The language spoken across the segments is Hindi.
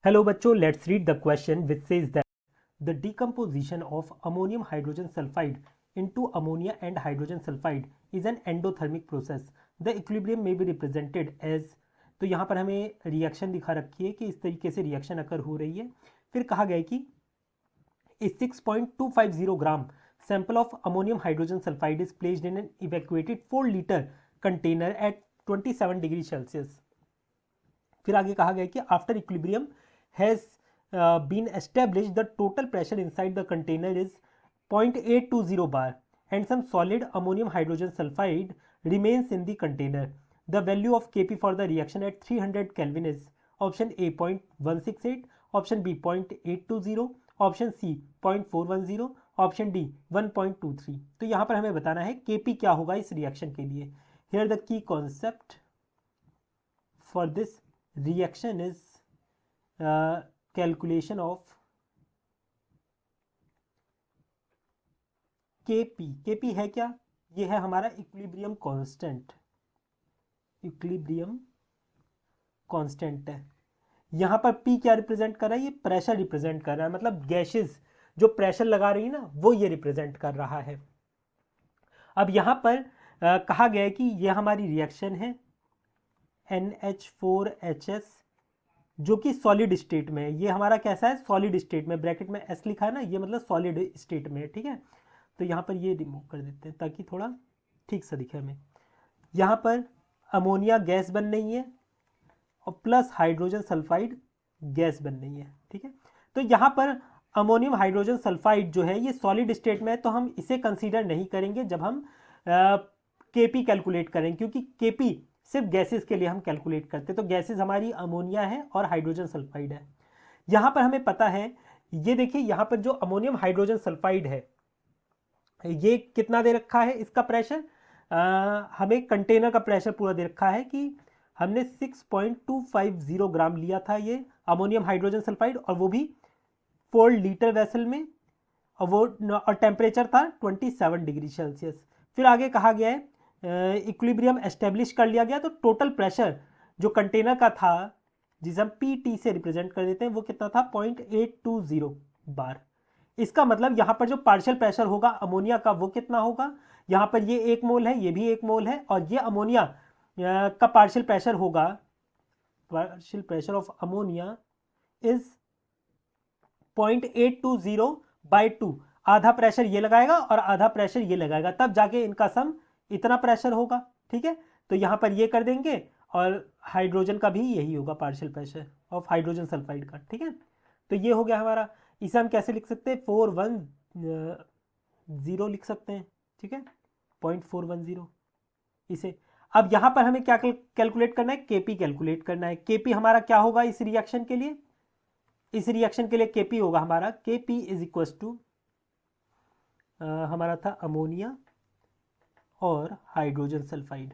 Hello बच्चों, let's read the question which says that the decomposition of ammonium hydrogen sulfide into ammonia and hydrogen sulfide is an endothermic process. The equilibrium may be represented as, तो यहाँ पर हमें रिएक्शन दिखा रखी है कि इस तरीके से रिएक्शन अकर हो रही है। फिर कहा गया है कि 6.250 ग्राम sample of ammonium hydrogen sulfide is placed in an evacuated 4 liter container at 27 degree Celsius. फिर आगे कहा गया कि after equilibrium has been established, the total pressure inside the container is 0.820 bar and some solid ammonium hydrogen sulfide remains in the container. The value of Kp for the reaction at 300 Kelvin is option A 0.168, option B 0.820, option C 0.410, option D 1.23। तो यहाँ पर हमें बताना है Kp क्या होगा इस रिएक्शन के लिए। Here the key concept for this reaction is calculation of Kp। Kp है क्या? ये है हमारा इक्विलिब्रियम कांस्टेंट। इक्विलिब्रियम कांस्टेंट है। यहां पर P क्या रिप्रेजेंट कर रहा है? ये प्रेशर रिप्रेजेंट कर रहा है, मतलब गैसेस जो प्रेशर लगा रही है ना, वो ये रिप्रेजेंट कर रहा है। अब यहां पर कहा गया है कि ये हमारी रिएक्शन है NH4HS जो कि सॉलिड स्टेट में है। ये हमारा कैसा है? सॉलिड स्टेट में। ब्रैकेट में S लिखा है ना, ये मतलब सॉलिड स्टेट में है। ठीक है, तो यहाँ पर ये रिमूव कर देते हैं ताकि थोड़ा ठीक सा दिखे हमें। यहाँ पर अमोनिया गैस बन रही है और प्लस हाइड्रोजन सल्फाइड गैस बन रही है। ठीक है, तो यहाँ पर अमोनियम हाइड्रोजन सल्फाइड जो है ये सॉलिड स्टेट में है, तो हम इसे कंसीडर नहीं करेंगे जब हम Kp कैलकुलेट करेंगे, क्योंकि Kp सिर्फ गैसेस के लिए हम कैलकुलेट करते हैं। तो गैसेस हमारी अमोनिया है और हाइड्रोजन सल्फाइड है। यहाँ पर हमें पता है, ये देखिए यहाँ पर जो अमोनियम हाइड्रोजन सल्फाइड है ये कितना दे रखा है, इसका प्रेशर हमें कंटेनर का प्रेशर पूरा दे रखा है कि हमने 6.250 ग्राम लिया था ये अमोनियम हाइड्रोजन सल्फाइड, और वो भी 4 लीटर वेसल में, और टेम्परेचर था 27 डिग्री सेल्सियस। फिर आगे कहा गया है इक्विलिब्रियम एस्टेब्लिश कर लिया गया, तो टोटल प्रेशर जो कंटेनर का था जिसे हम PT से रिप्रेजेंट कर देते हैं वो कितना था? 0.820 बार। इसका मतलब यहाँ पर जो पार्शियल प्रेशर होगा अमोनिया का वो कितना होगा? यहाँ पर ये 1 मोल है, ये भी 1 मोल है, और ये अमोनिया का पार्शियल प्रेशर होगा, partial pressure of ammonia is 0.820 by 2। आधा प्रेशर ये लगाएगा और आधा प्रेशर ये लगाएगा, तब जाके इनका सम इतना प्रेशर होगा। ठीक है, तो यहाँ पर ये कर देंगे, और हाइड्रोजन का भी यही होगा partial pressure of hydrogen sulphide का। ठीक है, तो ये हो गया हमारा। इसे हम कैसे लिख सकते हैं? 410 लिख सकते हैं। ठीक है, 0.410 इसे। अब यहाँ पर हमें क्या कैलकुलेट करना है? Kp कैलकुलेट करना है। Kp हमारा क्या होगा इस रिएक्शन के लिए? इस रिएक्शन के लिए Kp होगा हमारा Kp इज इक्वल टू, हमारा था अमोनिया और हाइड्रोजन सल्फाइड,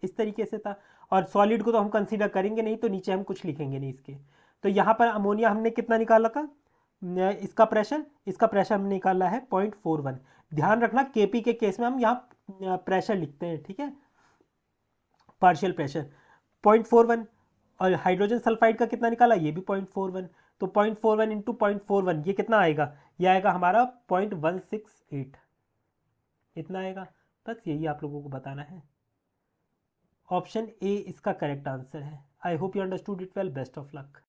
इस तरीके से था। और सॉलिड को तो हम कंसीडर करेंगे नहीं, तो नीचे हम कुछ लिखेंगे नहीं इसके। तो यहाँ पर अमोनिया हमने कितना निकाला था? इसका प्रेशर हमने निकाला है 0.41। ध्यान रखना Kp के केस में हम यहाँ प्रेशर लिखते हैं। ठीक है, पार्शियल प्रेशर 0.41, और हाइड्रोजन सल्फाइड का कितना निकाला? ये भी 0.41। तो 0.41 इंटू 0.41 ये कितना आएगा? ये आएगा हमारा 0.168, इतना आएगा। बस यही आप लोगों को बताना है। ऑप्शन ए इसका करेक्ट आंसर है। I hope you understood it well. Best of luck.